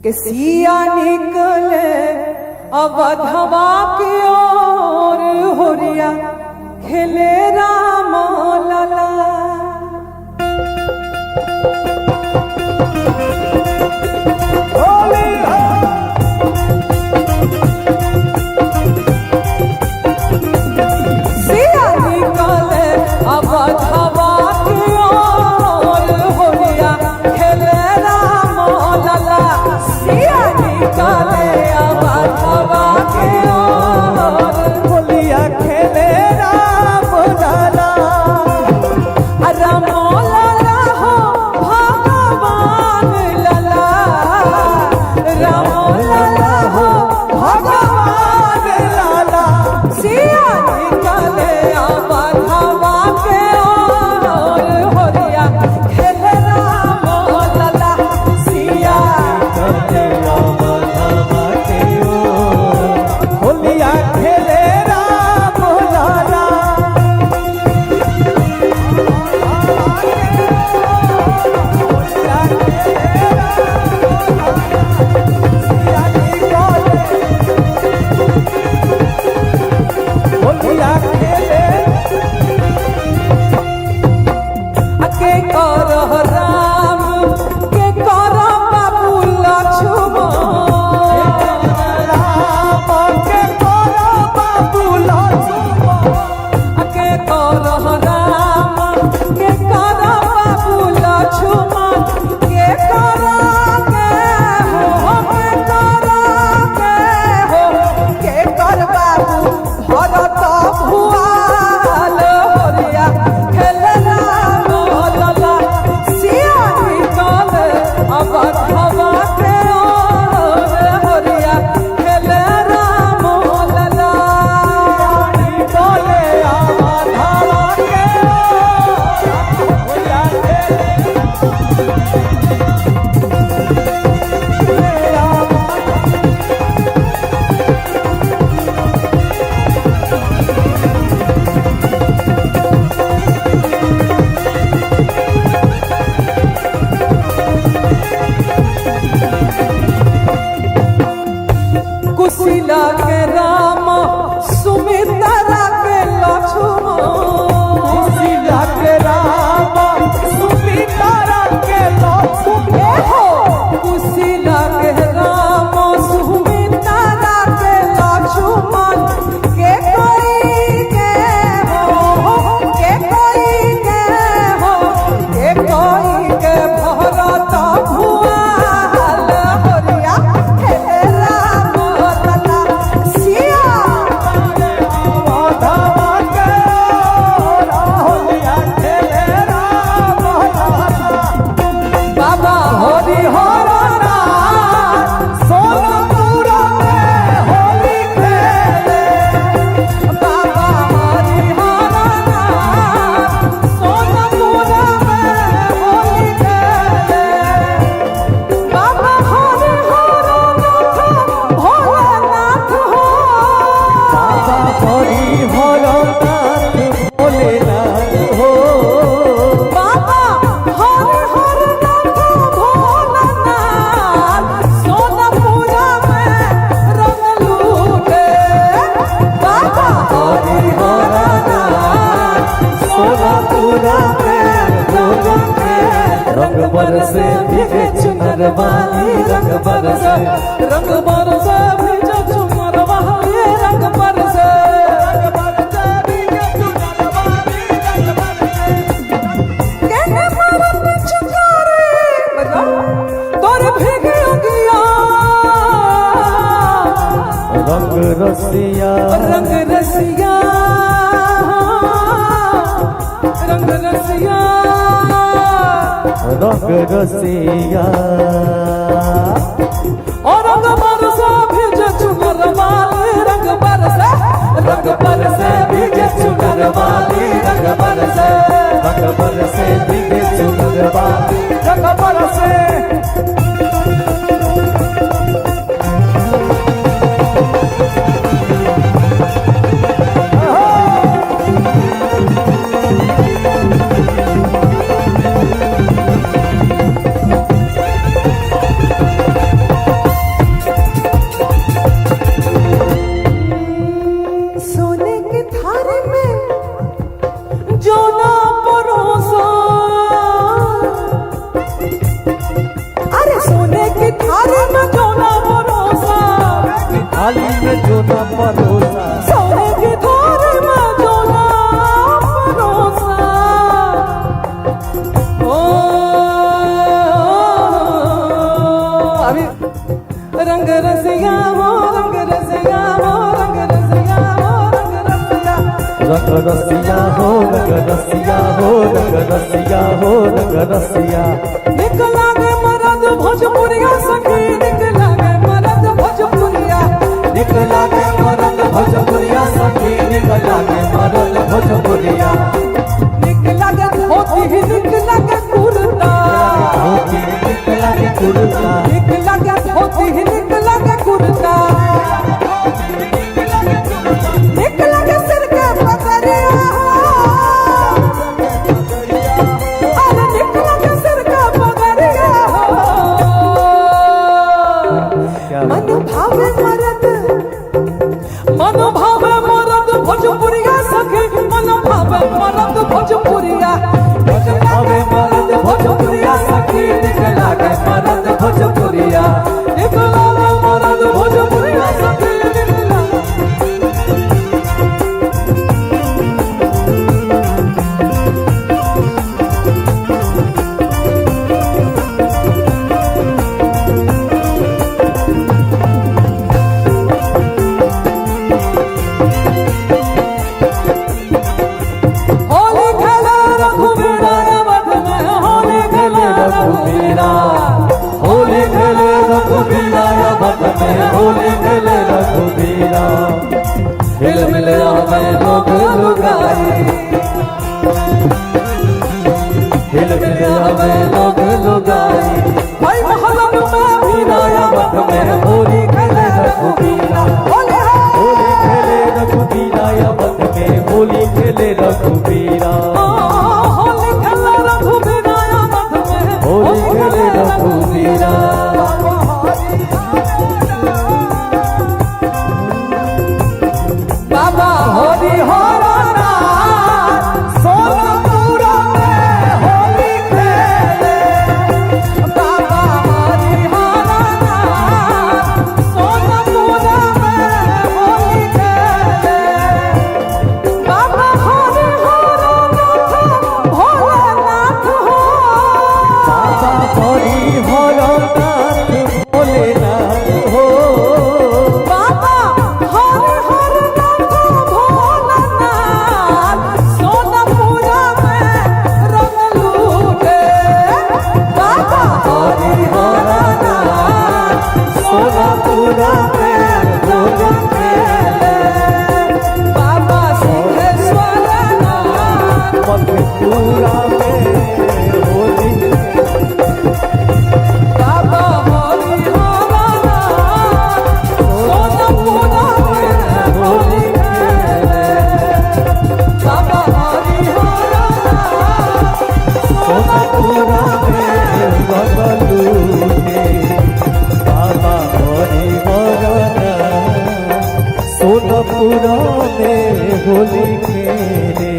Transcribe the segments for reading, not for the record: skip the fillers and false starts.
के सिया निकले अवधवा की ओर होरिया खेले राम लला। सिया निकले अवधवा की ओर होरिया खेले राम लला। सिया निकले अवधवा की ओर होरिया खेले राम लला। राम लला हो भगवान लला, राम लला हो भगवान लला। सिया निकले अवधवा के ओर होरिया खेले राम लला। सिया निकले अवधवा के ओर होरिया खेले राम लला। के कर राम के कर बाबू लक्ष्मण, राम के कर बाबू लक्ष्मण। के कर राम के कर बाबू लक्ष्मण। के कर के हो के हो के कर बाबू भरत भुआल होरिया खेले राम लला। सिया निकले अवधवा के ओर होरिया खेले राम लला। निकले अवधवा के ओर होरिया कुशीला के राम सुमित्रा के लक्ष्मण। कुशीला के राम सुमित्रा के लक्ष्मण हो। कुशीला के राम सुमित्रा के लक्ष्मण। के कोई के हो के कोई के हो के कोई के भरत भुआल होरिया खेले राम लला। सिया अवधवा के ओर होरिया खेले राम लला। बाबा होरी होरा सोनपुर में होली खेले। बाबा होरी होरा सोनपुर में होली खेले। बाबा होरी होरा भोलेनाथ हो। बाबा होरी होरा भोलेनाथ हो। बाबा होरी होरा भोलेनाथ सोनपुर में रंग लूटे। बाबा होरी होरा सोनपुर में रंग बरसे भीगे चुनर वाली। रंग बरसे भीगे चुनर वाली। रंग बरसे भीगे चुनर वाली। रंग बरसे कहने मारत चुकारे तोर भीगे उगिया। रंग रसिया रंग रसिया रंग रसिया रंग रसिया। और रंग बरसे भीगे चुनर वाली। रंग बरसे भीगे चुनर वाली। रंग बरसे भीगे चुनर वाली। रंग बरसे की थाली में जो ना परोसा, थाली में जो ना परोसा, सोने की थाली में जो ना परोसा। ओ अभी रंग रसिया वो रंग रसिया वो रंग रसिया वो रंग रसिया, रंग रसिया हो रंग रसिया हो रंग रसिया हो रंग रसिया। निकला गे मरद भोजपुरिया सखी, निकला गे मरद भोजपुरिया, निकला के मरद भोजपुरिया सखी, निकला के मरद भोजपुरिया। निकला गे धोती ही निकला गे कुर्ता, धोती निकला के कुर्ता, निकला गे धोती ही निकला गे कुर्ता, निकला गे सिर के पगड़िया, अरे निकला गे सिर के पगड़िया। मन भावे मरद, मन भावे मरद भोजपुरिया सखी, मन भावे मरद भोजपुरिया, हवे मरद भोजपुरिया सखी, निकला के मरद भोजपुरिया। निकला गे मरद भोजपुरिया सखी, निकला। होली खेले रघुवीरा अवध में, होली खेले रघुवीरा, होली खेले रघुवीरा अवध में, होली खेले रघुवीरा। हिल मिल आवे लोग लुगाई, हिल मिल आवे लोग लुगाई। भाई महलन में वीरा अवध में होली खेले रघुवीरा, होली है। होली खेले रघुवीरा अवध में, होली खेले रघुवीरा। होली खेले रघुवीरा अवध में, होली खेले रघुवीरा। बाबा होली हो राना, सोनापुरा में होली खेले, बाबा होली हो राना, सोनापुरा में होली खेले, बाबा होली हो राना, भोलेनाथ हो, बाबा हरि हरनाथ भोलेनाथ हो, बाबा हर हर नाथ भोलानाथ, सोनापुरा में रंग लूटे, बाबा हरि हर नाथ, सोनापुरा में होली खेले। बाबा सिंहेश्वरनाथ, मथुरा में होली, बाबा हरि हर नाथ, सोनापुरा में होली खेले, बाबा हरि हर नाथ, सोनापुरा में बगलू के। बाबा हरि हरनाथ सोनापुरा में होली खेले।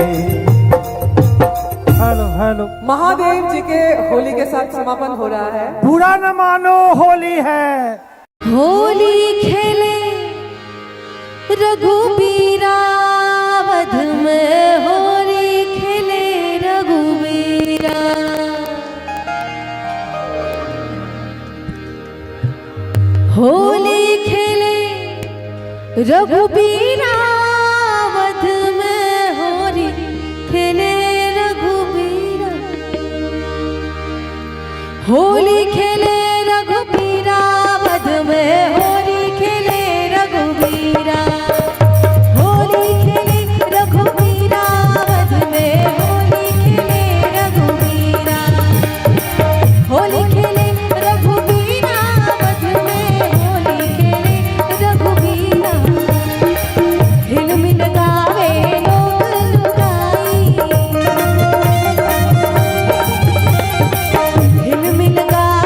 हेलो हेलो, महादेव जी के होली के साथ समापन हो रहा है। बुरा न मानो होली है। होली खेले रघुबीरा वध में, होली खेले रघुबीरा। होली खेले रघुबीरा वध में, होली खेले रघुबीरा। होली खेले रघुबीरा वध में, होली खेले रघुबीरा। होली खेले रघुबीरा वध में, होली खेले रघुबीरा। होली खेले रघुबीरा वध में, होली खेले रघुबीरा। हिल मिल गावे लोग लुगाई, हिल मिल गावे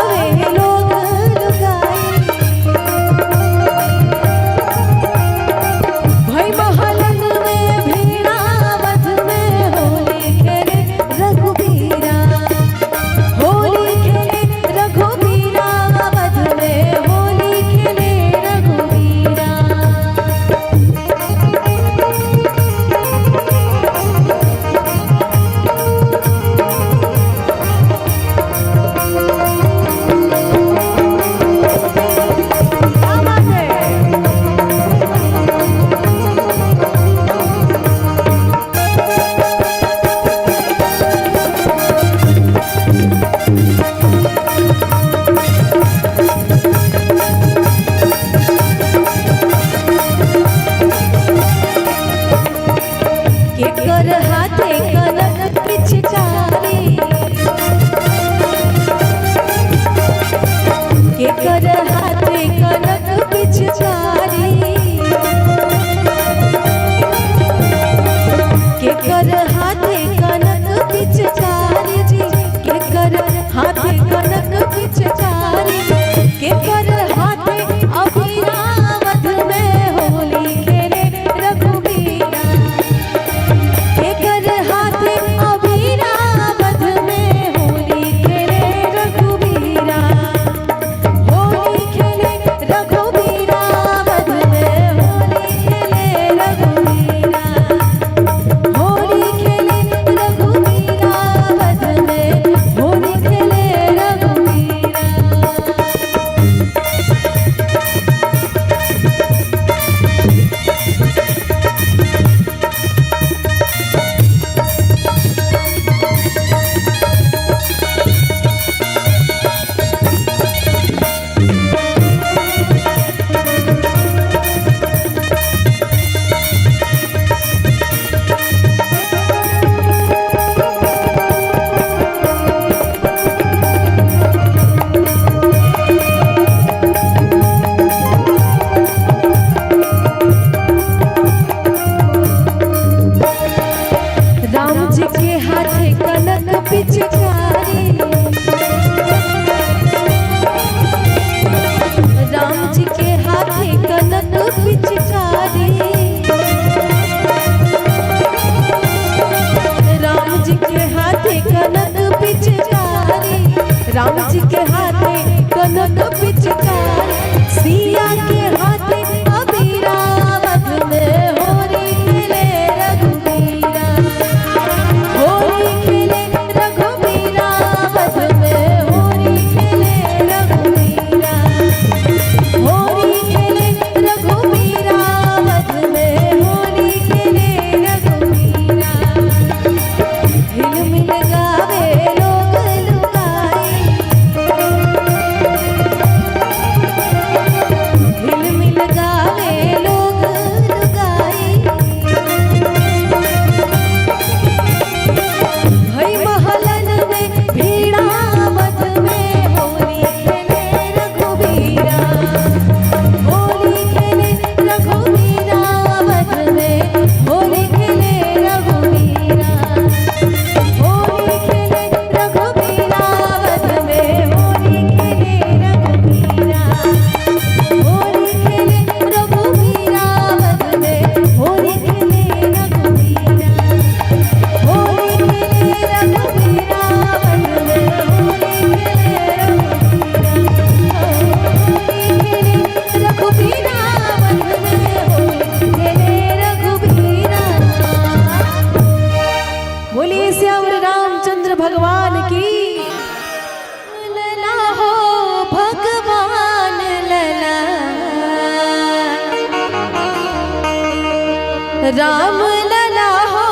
राम लला हो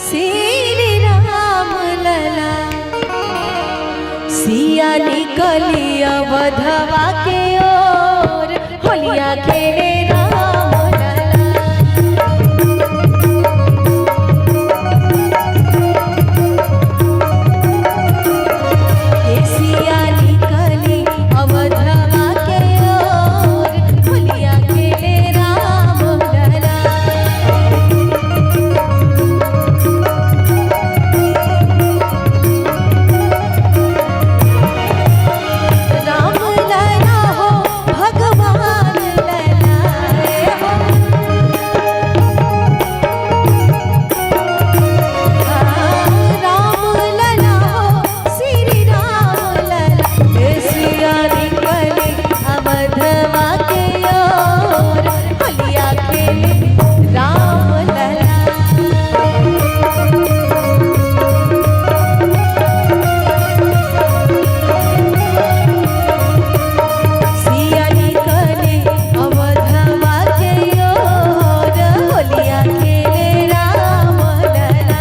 श्री राम लला। सिया निकली अवधवा के ओर होलिया खेले राम लला। सिया निकली अवधवा के ओर होलिया खेले राम लला। राम लला हो भगवान लला हो। राम लला हो श्री राम लला। सिया निकली अवधवा के ओर होलिया खेले राम लला। सिया निकले अवधवा के ओर होलिया खेले राम लला।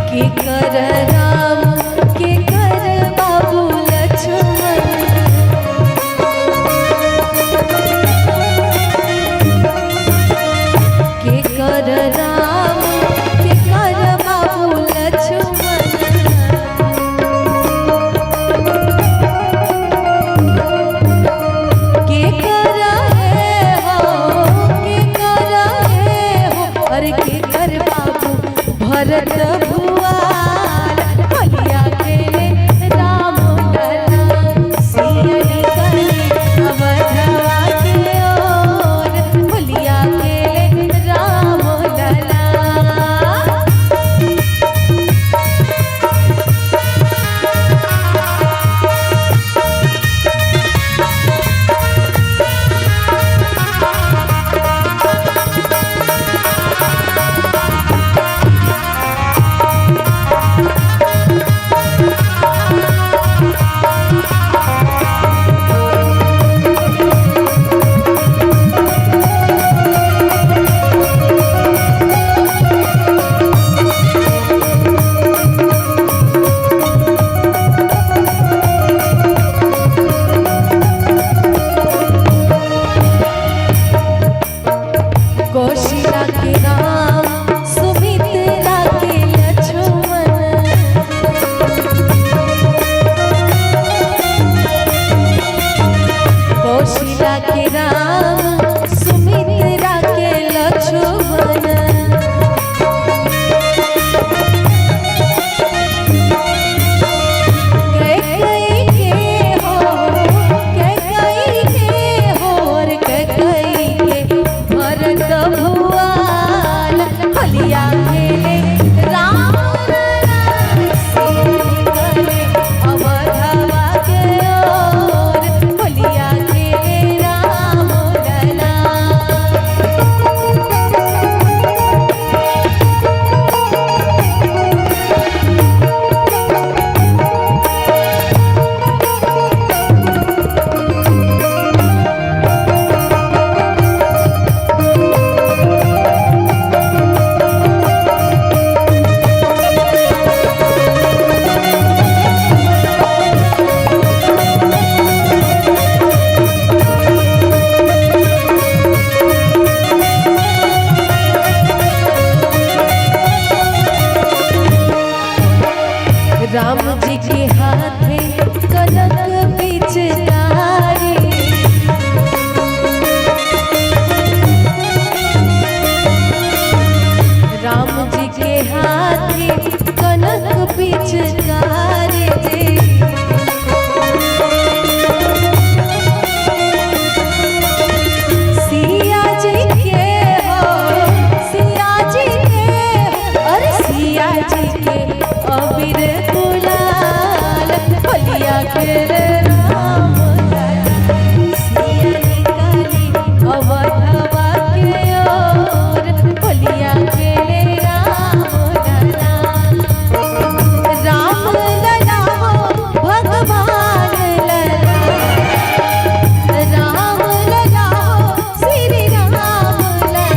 के कर राम के कर बाबू लक्ष्मण। के कर राम के कर बाबू लक्ष्मण। के कर हो के कर हो अरे के कर बाबू भरत भुआल होलिया खेले राम लला। सिया निकली अवधवा के ओर होलिया खेले राम लला। कौशिला के राम सुमित्रा के लक्ष्मण। कौशिला के राम सुमित्रा के लक्ष्मण। कैकई के हो कैकई के हो और कैकई के भरत भुआल होलिया खेले राम लला। सिया निकले अवधवा के ओर होलिया खेले राम लला। राम जी के हाथे कनक पिचकारी। राम जी के हाथे कनक पिचकारी। के अबीर गुलाल होलिया खेले राम लला सिया निकाली अवधवा के ओर होलिया खेले राम लला राम लला हो भगवान लला राम लला हो श्री राम लला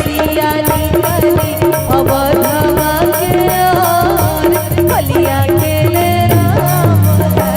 सिया निकाली अवधवा के ओर होलिया खेले राम लला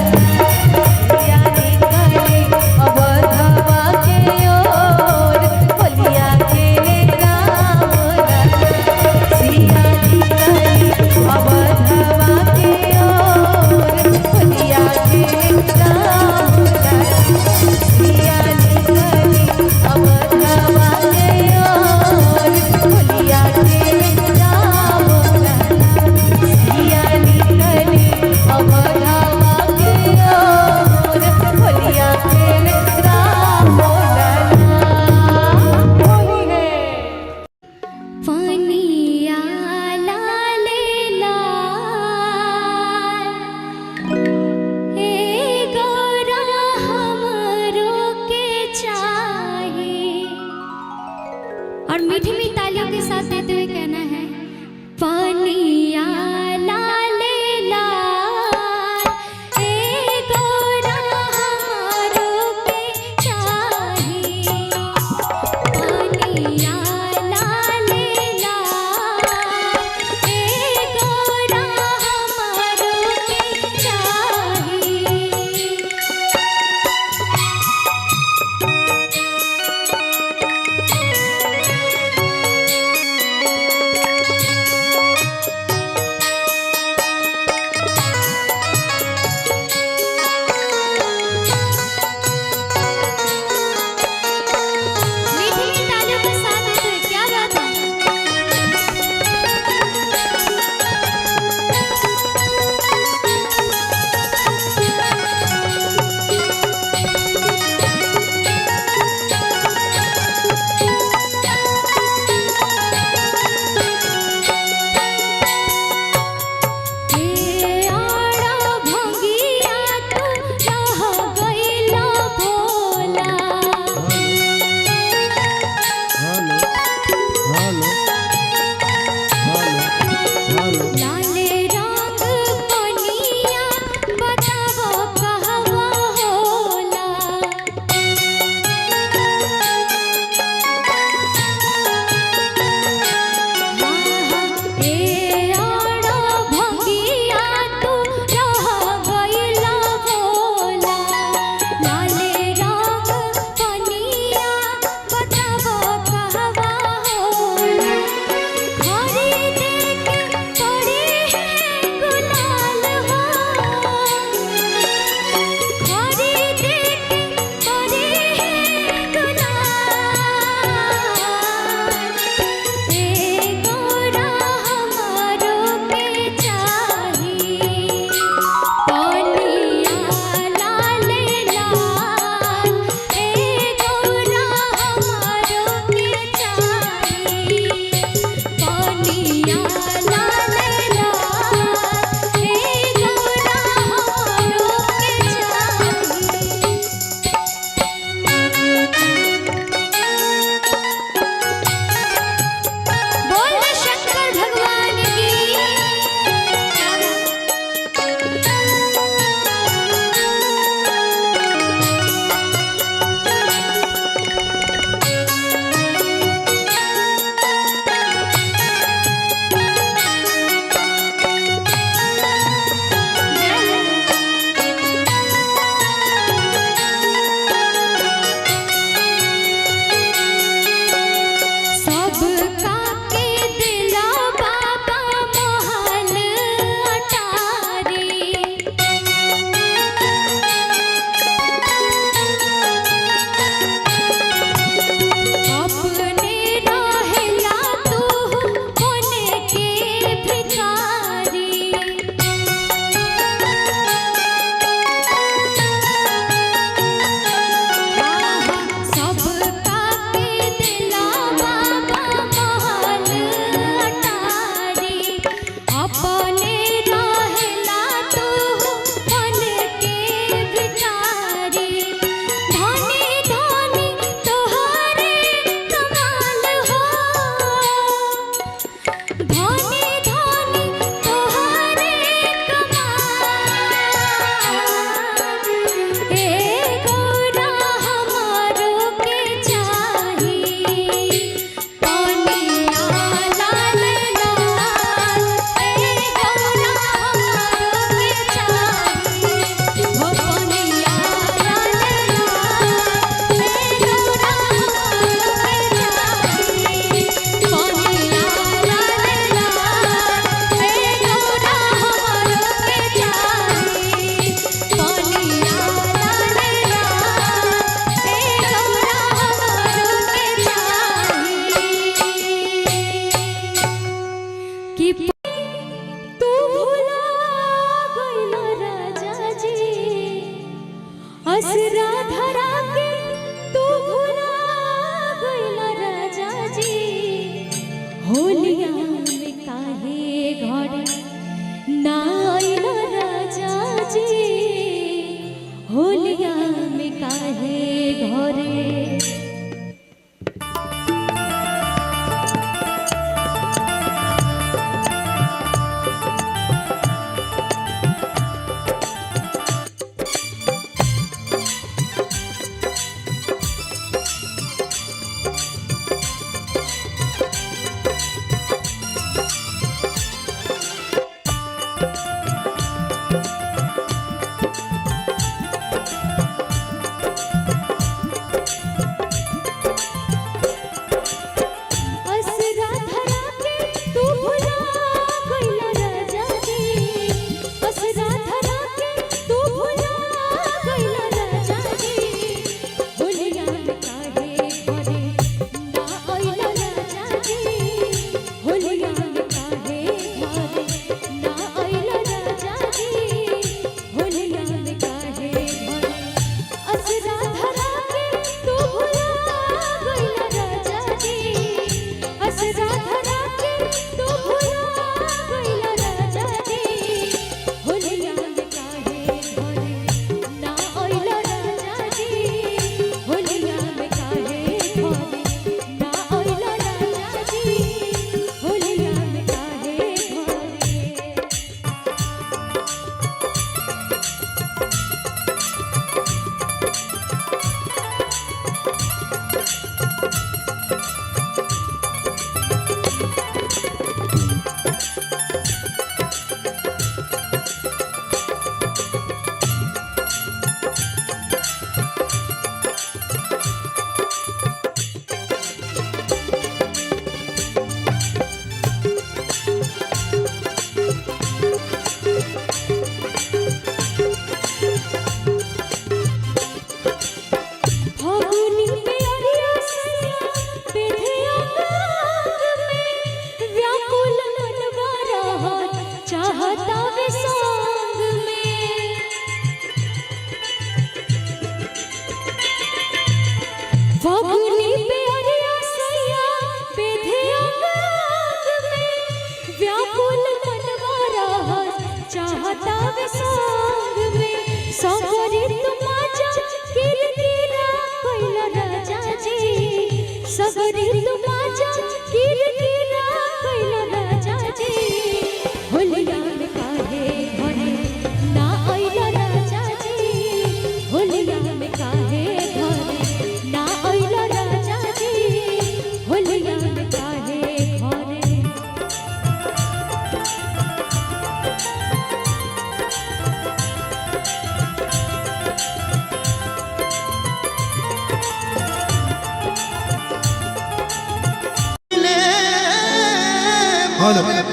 असरा धरा के तू भुला गइला राजा जी होलिया में काहे घरे ना आइला राजा जी होलिया में काहे घरे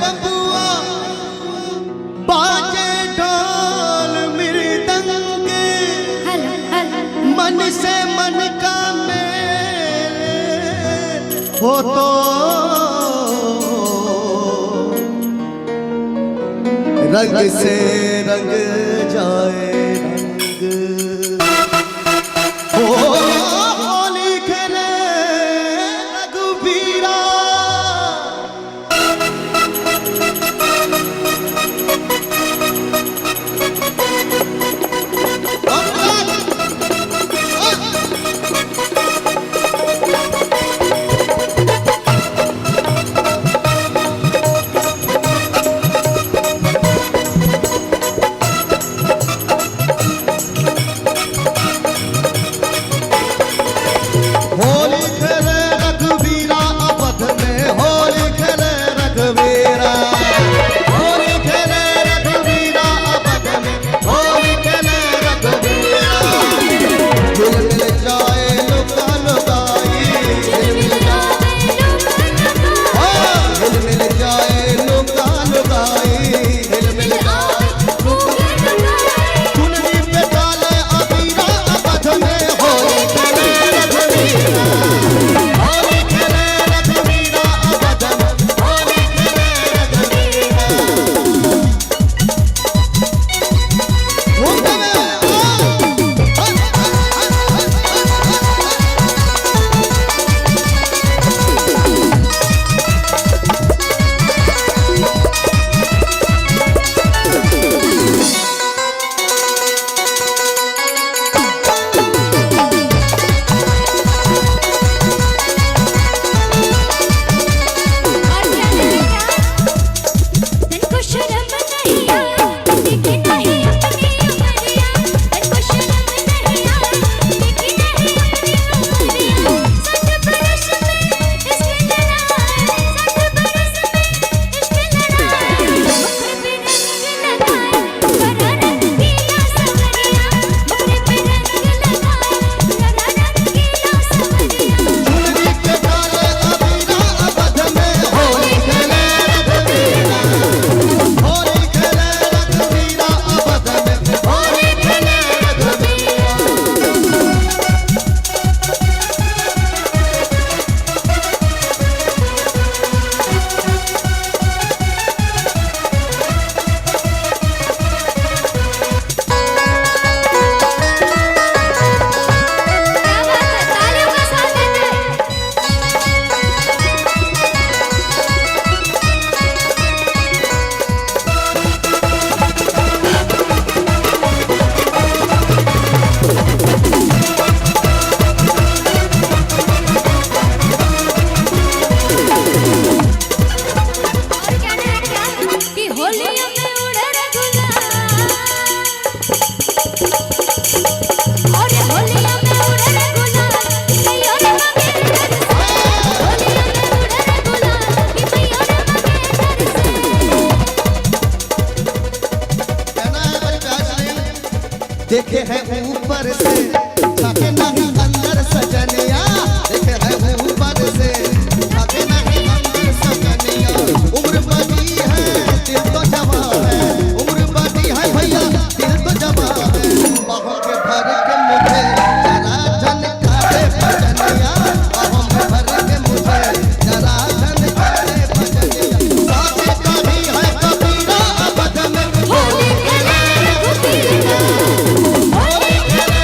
बबुआ बाजे ढोल मृदंग मन से मन का मेल हो तो रंग से रंग जाए रंग होली खेले रघुबीरा देखे है ऊपर से झाके नहीं अंदर सजनिया, देखे है ऊपर से झाके नहीं अंदर सजनिया। उम्र बड़ी है दिल तो जवान है, उम्र बड़ी है भैया दिल तो जवान है। बाहों के भर के मुझे जरा झनका दे बजनिया, बाहों के भर के मुझे जरा झनका दे बजनिया। साथे कभी है कबीरा अबद में होली खेले रघुबीरा, होली खेले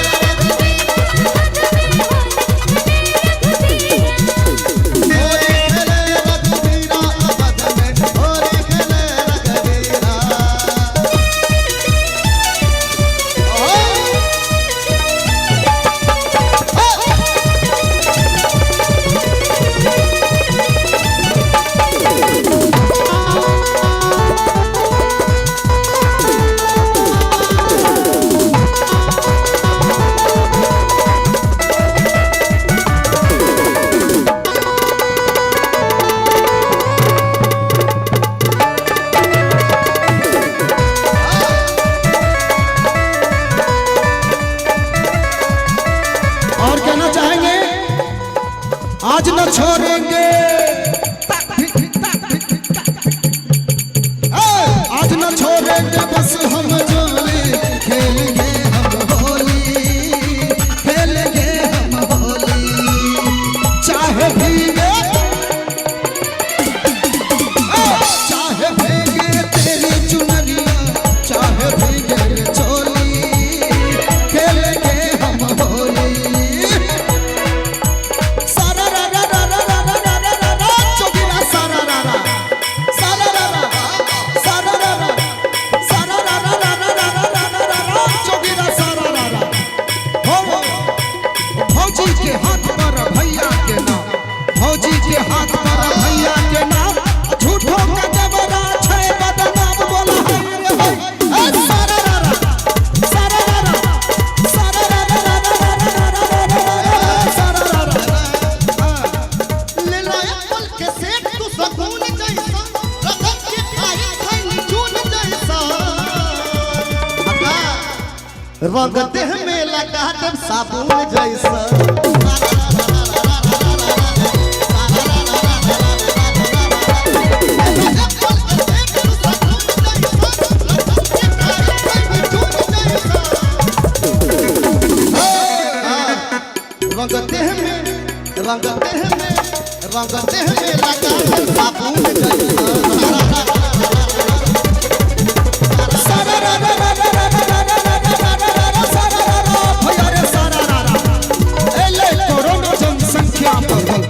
रघुबीरा, अबद में होली खेले रघुबीरा। और कहना चाहेंगे आज न छोड़ेंगे, आज न छोड़ेंगे बस हम जोली, खेलेंगे हम होली, खेलेंगे हम होली। चाहे भीगे चाहे भीगे तेरी चुनरिया, चाहे भीगे चोली, खेलेंगे हम होली। सारा रा रा रा रा रा रा रा रा रा रा चोगिरा सारा रा रा, सारा रा रा, सारा रा रा, सारा रा रा रा रा रा रा रा रा रा चोगिरा सारा रा रा। हो भौजी के हाथ पर भैया के नाम, भौजी के हाथ पर भैया के नाम, झूठों का जबरा छै बदनाम बोला है रे भाई। ए सारा रा रा, सारा रा रा, सारा रा रा रा रा रा रा रा रा, सारा रा रा। ले लाया पल के सेठ तू सकून जैसा, रतन के खाई खाई चून जैसा। रंग देह में लगा दे साबुन जैसा। रंग देह में रंग देह में रंग देह में लगा दे साबुन जैसा। सारा रा रा रा रा रा रा रा रा रा रा रा, सारा रा रा भैया रे सारा रा रा। एले कोरोना जनसंख्या बढ़ल,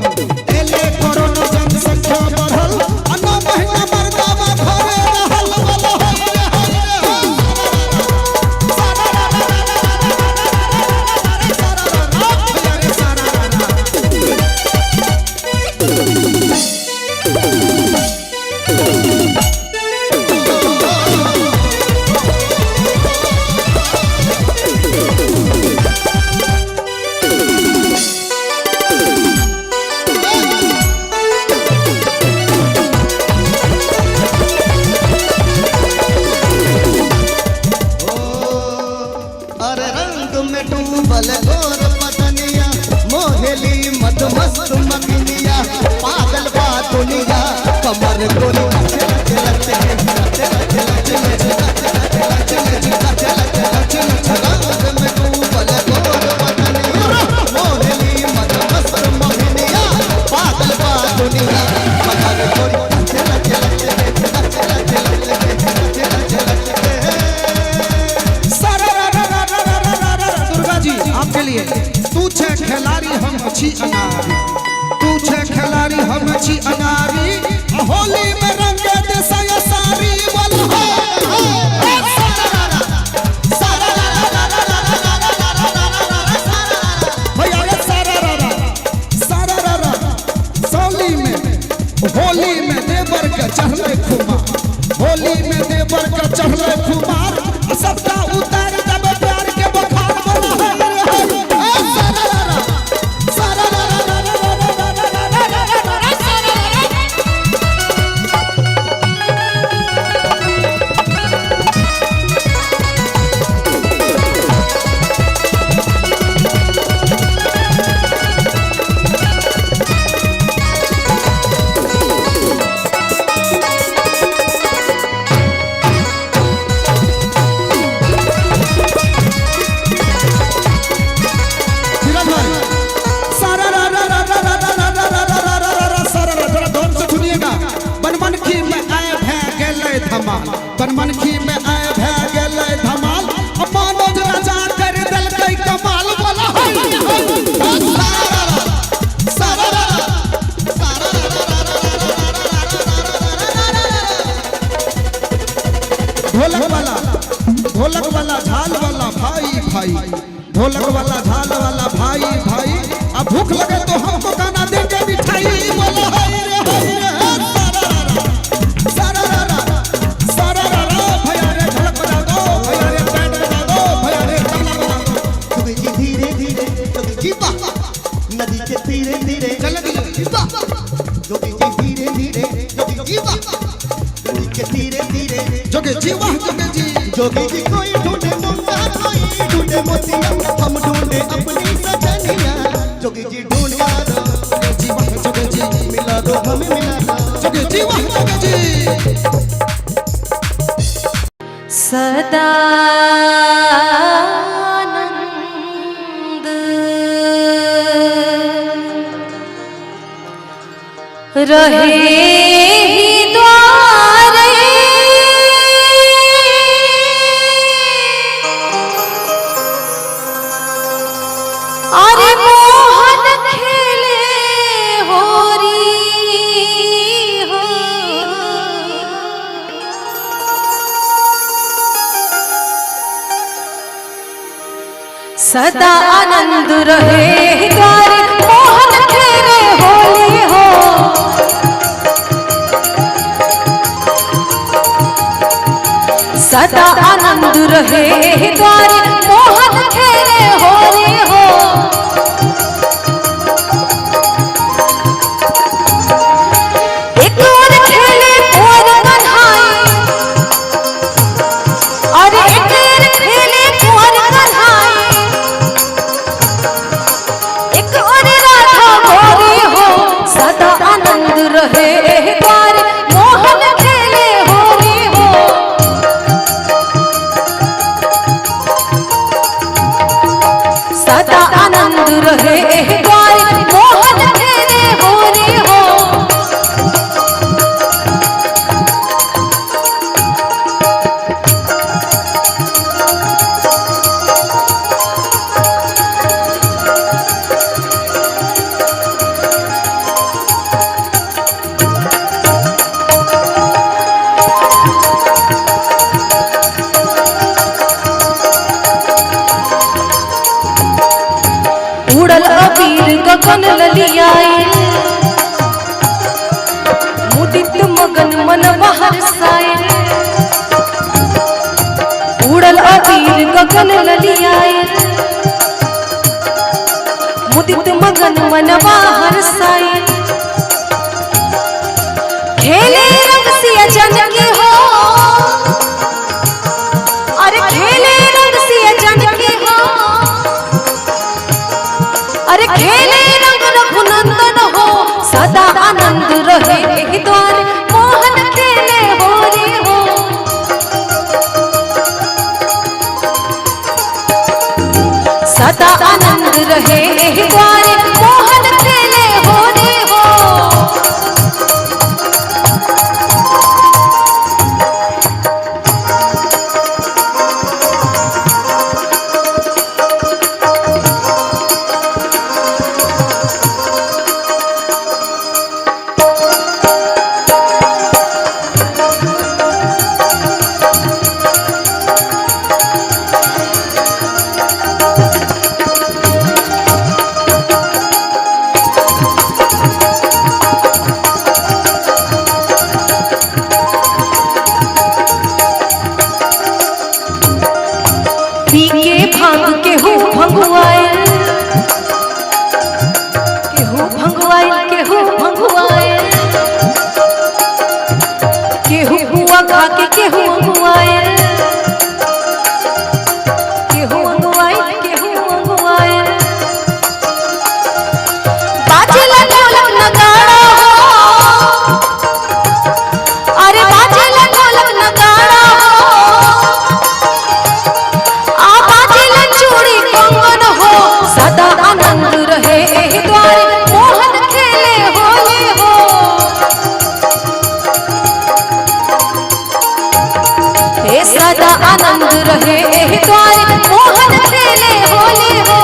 एले कोरोना जनसंख्या बढ़ल, अन्ना महीना मर्दावा घरे रहल वाला हो रे हो रे हो। सारा रा रा रा रा रा रा रा रा, सारा रा रा भैया रे सारा रा रा। अरे रंग में डूबल गोर पतनिया, मोहेली मदमस्त मगनिया, पागल बा दुनिया कमर गोरी lace lace lace lace lace lace lace lace lace lace. रंग में डूबल गोर पतनिया, मोहेली मदमस्त मगनिया, पागल बा दुनिया कमर गोरी lace lace lace lace lace lace lace lace. सारा रा रा रा रा रा रा रा रा। दुर्गा जी आपके लिए, तू छे खिलाड़ी हम छी अनारी, तू छे खिलाड़ी हम छी अनारी, होली में ढोलक वाला झाल वाला भाई भाई, ढोलक वाला झाल वाला भाई भाई। अब भूख लगे तो हमको गाना देंगे मिठाई। बोलो हाय रे सारा रा सारा रा भैया रे ढोलक बजा दो, भैया रे बैंड बजा दो, भैया रे तबला बजा दो। जोगी जी धीरे धीरे जोगी जी वाह, नदी के धीरे धीरे चल जोगी वाह, जोगी जी धीरे धीरे जोगी जी वाह, नदी के धीरे धीरे जोगी जी वाह जोगी जी। जोगी जी कोई ढूंढे मुंगा, कोई ढूंढे मोतिया, हम ढूंढे अपनी सजनिया। जोगी जी ढूंढ कर दो, जी वाह जोगी जी। मिला दो हमें मिला दो, जोगी जी वाह जोगी जी। सदानंद रहे ही द्वारे, अरे मोहन खेले होरी हो। सदा आनंद रहे द्वारे, मोहन खेले होली हो। सदा आनंद रहे द्वारे, मोहन खेले होली हो। एक और खेले और कन्हाई, अरे एक और खेले और कन्हाई, एक और राधा गोरी हो। सदा आनंद रहे द्वारे, मोहन खेले होली हो। सदा आनंद रहे द्वारे, मोहन खेले होली हो। उड़ल अबीर गगन ललियाए, मुदित मगन मन बहर साए। उड़ल अबीर गगन ललियाए, मुदित मगन मन बहर साए। खेले रंग सिया जनकी हो, अरे खेले रंग सिया जनकी हो। अरे खेले रंग रघुनंदन हो। सदा आनंद रहे द्वारे, मोहन खेले होली हो। सदा आनंद रहे द्वारे, मोहन खेले होली हो। पी के भांग केहू भंगुआए, केहू भंगुआए, केहू भंगुआए। केहू हुआ खा के केहू भंगुआए, केहू भंगुआए, केहू भंगुआए। बाजेला ढोलक नगाड़ा हो, अरे बाजेला ढोलक नगाड़ा हो। चूड़ी कंगन हो। सदा आनंद रहे द्वारे, मोहन खेले होली हो। हे सदा आनंद रहे द्वारे, मोहन खेले होली हो।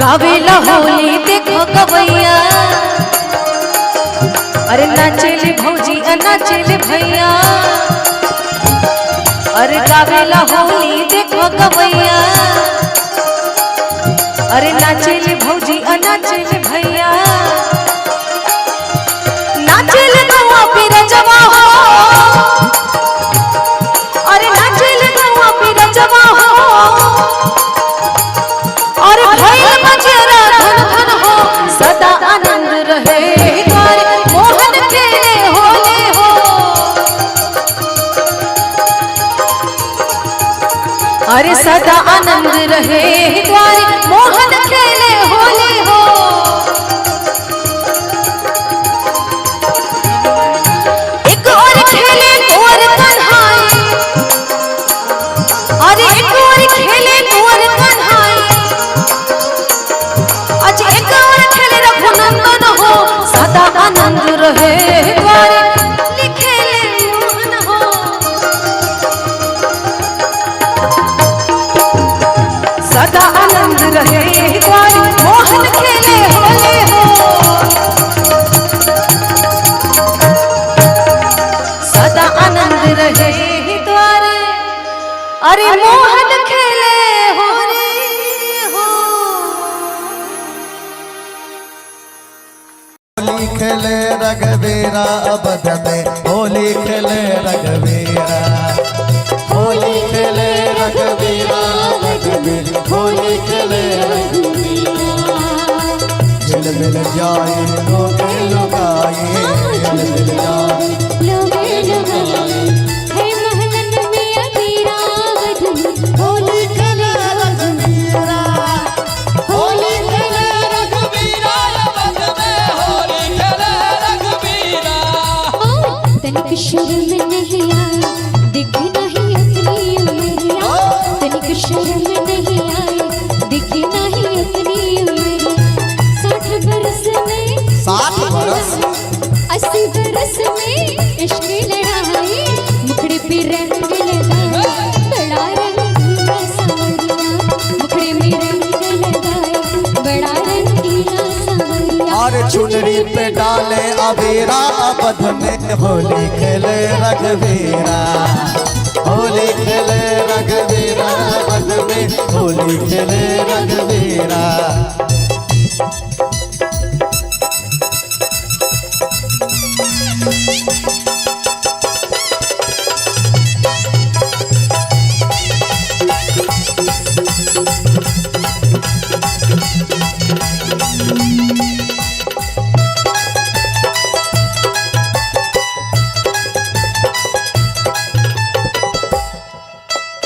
गावेला होली देखो गवैया, अरे नाचेले भौजी नाचेले भैया, अरे गावेला होली देखो गवैया, अरे नाचेले भौजी नाचेले भैया, नाचेले गवा पीर जवा हो, अरे नाचेले गवा पीर जवा हो, अरे भैया मजेरा धन धन हो, सदा आनंद रहे द्वारे मोहन खेले होले हो, अरे सदा आनंद रहे द्वारे मोहन खेले होले हो। एक और खेले कुंवर कन्हाई, अरे एक और खेले कुंवर कन्हाई, आज एक और खेले रघुनंदन हो, सदा आनंद रहे द्वारे लिखेले मोहन हो, सदा आनंद रहे द्वारे मोहन खेले होले हो, सदा आनंद रहे द्वारे, अरे मोहन खेले होले हो। होली खेले रघुवीरा अवध में, होली खेले रघुवीरा, होली खेले रघुवीरा अवध में, होली खेले रघुवीरा, झिल मिल जाए लोगे लुगाए, झिल मिल जाए लोगे लुगाए, हे महलन में अबीरा अवध में, होली खेले रघुवीरा, होली खेले रघुवीरा अवध में, होली खेले रघुवीरा। तनिक शर्म नहीं आई, दिखी नहीं अपनी उमरिया, तनिक शर्म नहीं आई, दिखी नहीं अपनी उमरिया, 60 बरस में 60 बरस 80 बरस में इश्क लड़ाई, मुखड़े पे रंग लगाए, बड़ा रंगीला सांवरिया, मुखड़े में रंग लगाए, बड़ा रंगीला सांवरिया, और चुनरी पे डाले अबीरा अवध में, होली खेले रघुवीरा, होली खेले रघुवीरा अवध में, होली खेले रघुवीरा।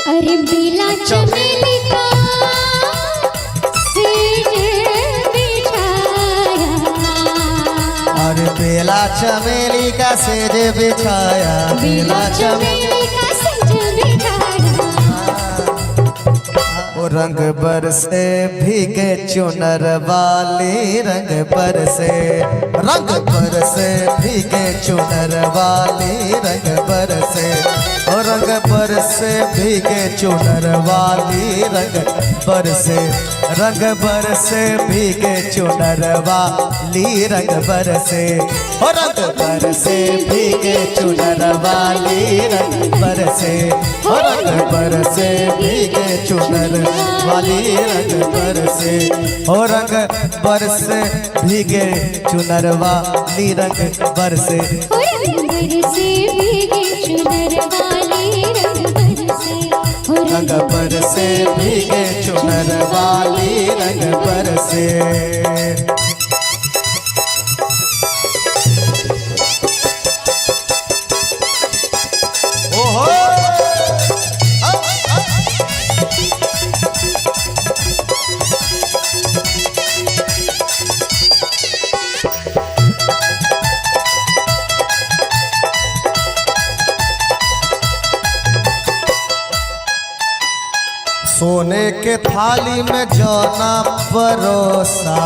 अरे बेला चमेली का सेज बिछाया, और बेला चमेली का सेज बिछाया, बेला चमेली का सेज बिछाया, वो रंग बरसे भीगे चुनर वाली, रंग बरसे, रंग बरसे भीगे चुनर वाली, रंग बरसे, और रंग बरसे भीगे चुनर वाली, रंग बरसे, रंग बरसे भीगे चुनर वाली, रंग बरसे, और रंग बरसे भीगे चुनर वाली, रंग बरसे, और रंग बरसे भीगे चुनर वाली, रंग बरसे, और रंग बरसे भीगे चुनर वाली, रंग बरसे, रंग बरसे भीगे चुनर वाली, रंग बरसे, रंग बरसे भीगे चुनर वाली, रंग बरसे। ओहो सोने के थाली में जौना परोसा,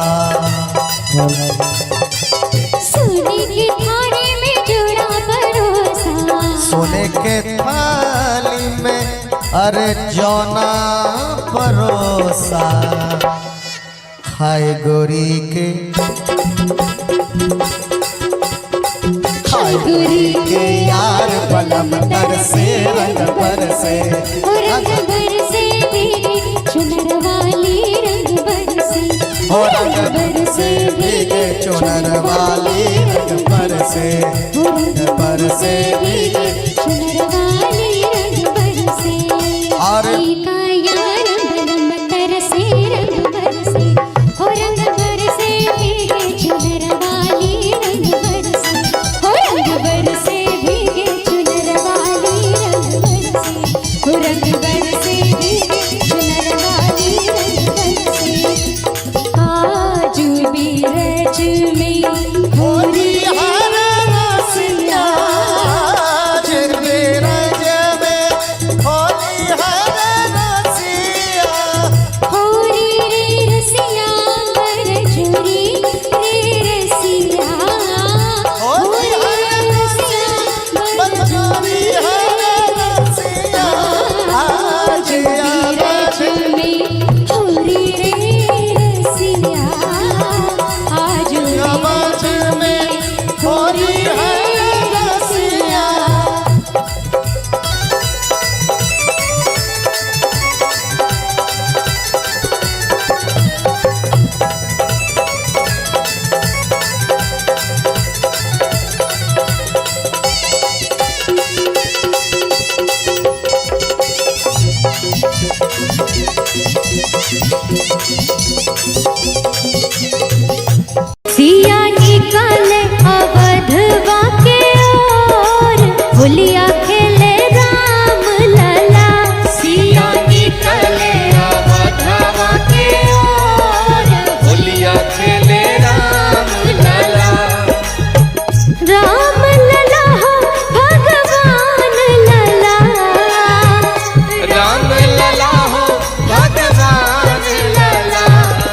सोने की थाली में जोड़ा परोसा, सोने के थाली में अरे जौना परोसा, हाय गोरी के हाय गोरी के यार बलम तरसे रंग बरसे रंग बरसे भीगे चुनर वाली रंग बरसे रंग बरसे भीगे चुनर वाली रंग बरसे बरसे भीगे चुनर वाली रंग बरसे और का यार बलम तरसे रंग बरसे रंग बरसे भीगे चुनर वाली रंग बरसे रंग बरसे भीगे चुनर वाली रंग बरसे रंग बरसे भीगे चुनर वाली रंग बरसे आजू भी रज में होली हर रसिया रज में होली हर रसिया होली रे रसिया बर चूड़ी रे रसिया होली रे रसिया बर चूड़ी हर रसिया आज रज में होली रे रसिया आज रज में होली हर रसिया सिया निकले अवधवा के ओर होलिया खेले राम लला सिया निकले अवधवा के ओर होलिया खेले राम लला राम लला हो भगवान लला राम लला हो भगवान लला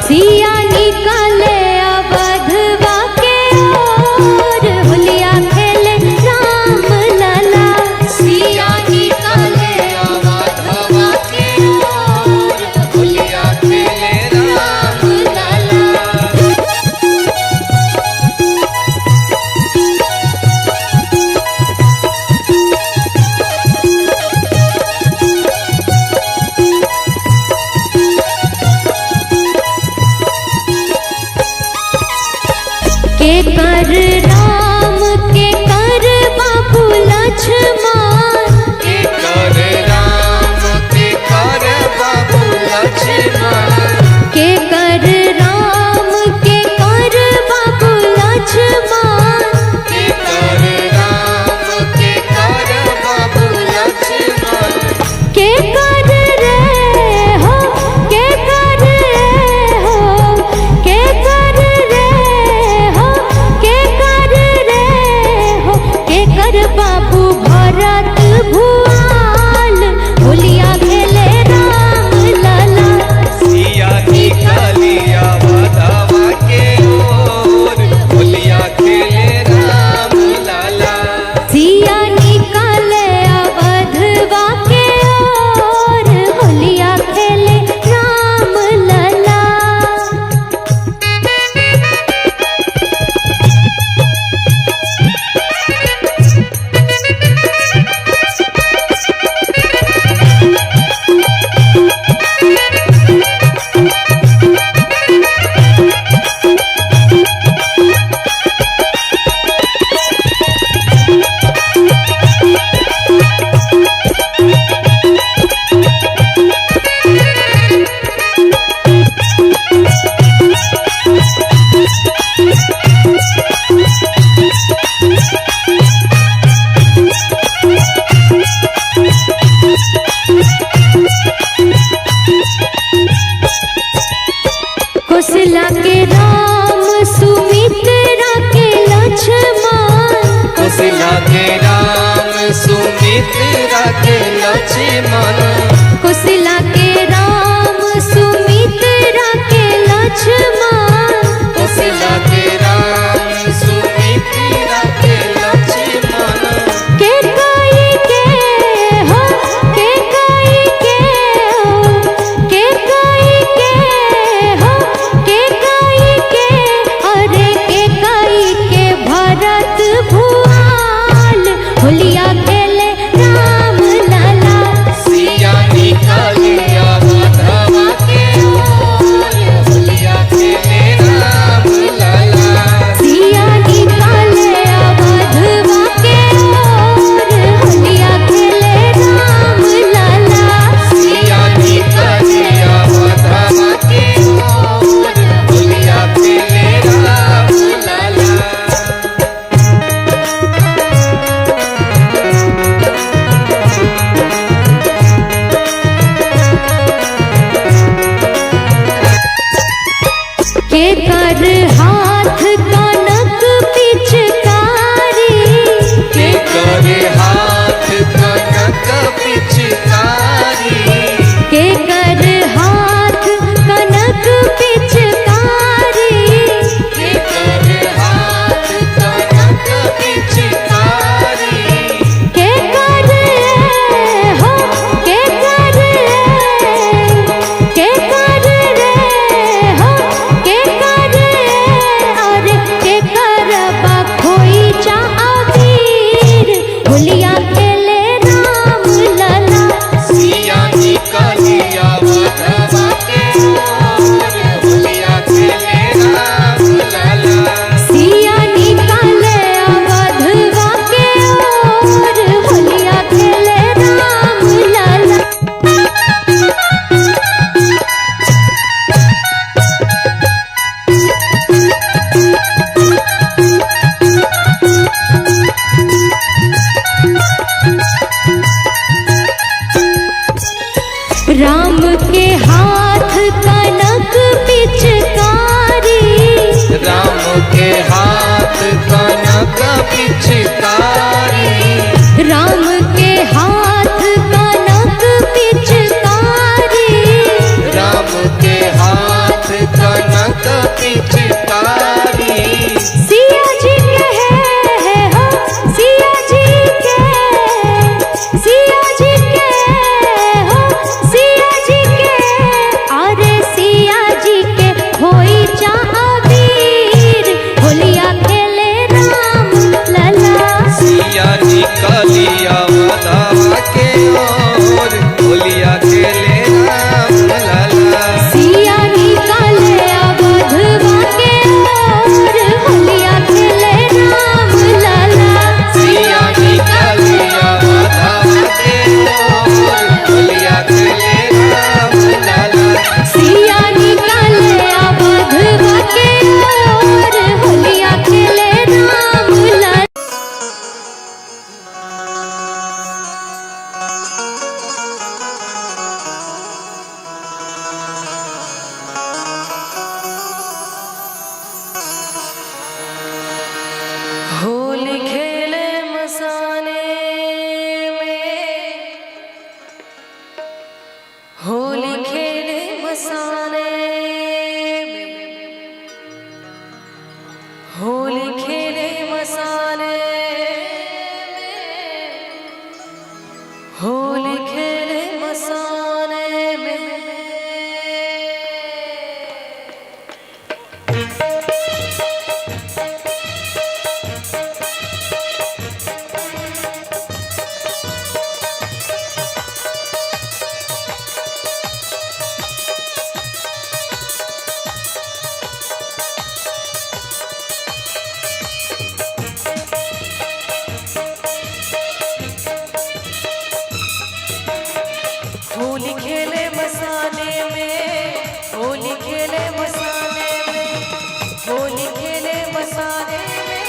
सिया निकले अवधवा के ओर होलिया खेले राम लला सिया निकले अवधवा के ओर होलिया खेले राम लला के कर राम के कर बाबू लक्ष्मण के कर राम के कर बाबू लक्ष्मण के कर राम के कर बाबू लक्ष्मण के कर राम के कर बाबू लक्ष्मण के कर रे हो के कर रे हो के कर रे हो के कर रे हो के कर बाबू भरत भुआल होलिया खेले राम लला सिया निकलिया अवधवा के ओर होलिया खेले राम लला सिया निकले अवधवा के ओर होलिया खेले राम लला कोसला के राम सुमित्रा के लक्ष्मण कोसला के राम सुमित्रा के लक्ष्मण कोसला के राम सुमित्रा के लक्ष्मण कोसला के राम सुमित्रा के लक्ष्मण के काई के हो के काई के हो के काई के हो के के कर हाथ कनक पिचकारी के करे हाथ कनक पिचकारी के कर हाथ कनक पिचकारी के करे हाथ कनक पिचकारी के कर हो के कर के कर रे हो के कर अरे के कर बखोई चा अबीर होलिया खेले राम लला सिया निकलिया बधवा के ओर होलिया खेले राम लला सिया निकाले अवधवा के ओर होलिया खेले राम लला राम के हाथ कनक पिचकारी राम के हाथ कनक पिचकारी राम के हाथ कनक पिचकारी राम के हाथ कनक पिचकारी सिया जी के हो सिया जी के सिया जी के हो सिया जी के अरे सिया जी के होई चा अबीर होलिया खेले राम लला सिया निकलिया बधवा के ओर होलिया खेले राम लला सिया निकाले अवधवा के ओर होलिया खेले राम लला सिया निकलिया बधवा के ओर होलिया खेले राम लला सिया निकाले अवधवा के ओर होलिया खेले राम लला होली खेले मसाने में होली खेले मसाने में होली खेले मसाने में होली खेले मसाने में होली खेले मसाने में होली खेले मसाने में होली खेले मसाने में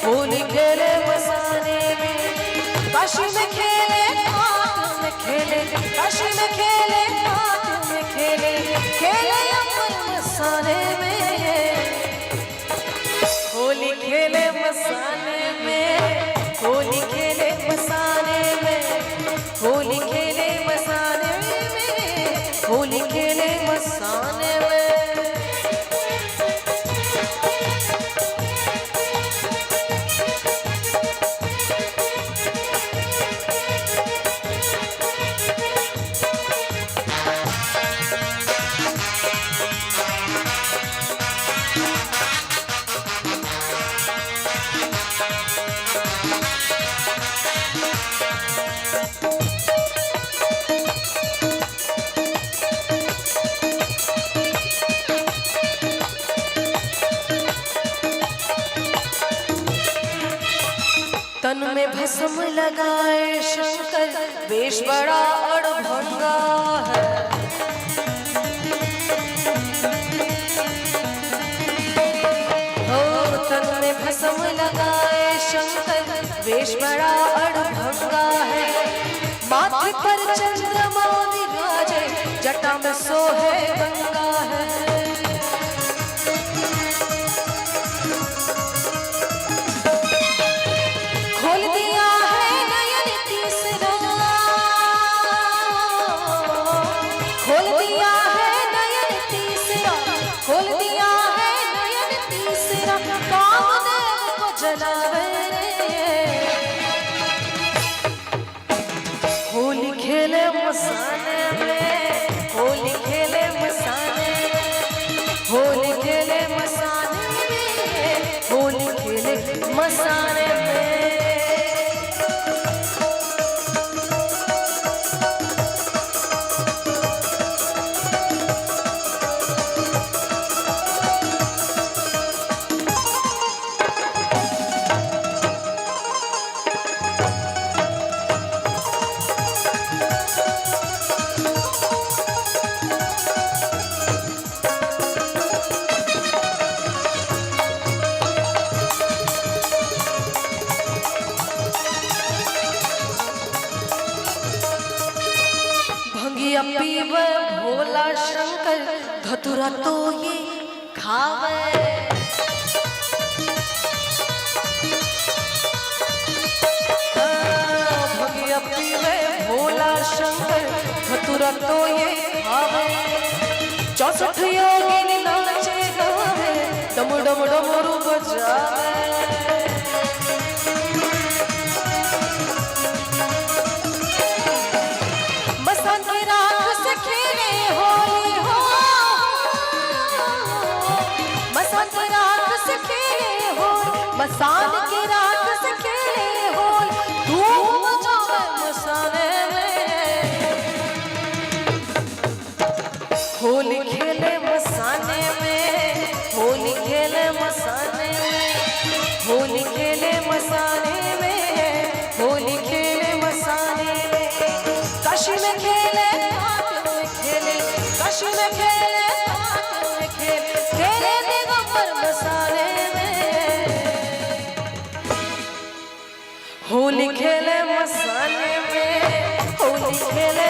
होली खेले मसाने में काशी में खेले हाथ में खेले काशी में खेले हाथ में खेले खेले अमर मसाने में होली खेले मसाने में होली खेले मसाने में होली खेले मसाने में होली खेले मसाने में तन में भस्म लगाए शंकर वेश बड़ा अड़भंगा है हो तन में भस्म लगाए शंकर वेश बड़ा अड़भंगा है माथे पर चंद्रमा विराजे जटा में सोहे गंगा है मसाने में। भंगिया पीवे भोला शंकर, धतुरा तो ये खावे। भंगिया पीवे भोला शंकर, धतुरा तो ये खावे। 64 योगिनी नाचे गावे, डम डम डमरू बजावे। मसान की राख से खेले होली हो, मसान की राख से खेले हो, मसान की राख से खेले हो, धूम मचावे मसाने में। होली खेले मसाने में, होली खेले मसाने में, होली खेले मसाने में, होली खेले मसाने में। काशी में खेले, घाट में खेले, काशी में खेले, घाट में खेले, खेले दिगंबर मसाने में। होली खेले मसाने में, होली खेले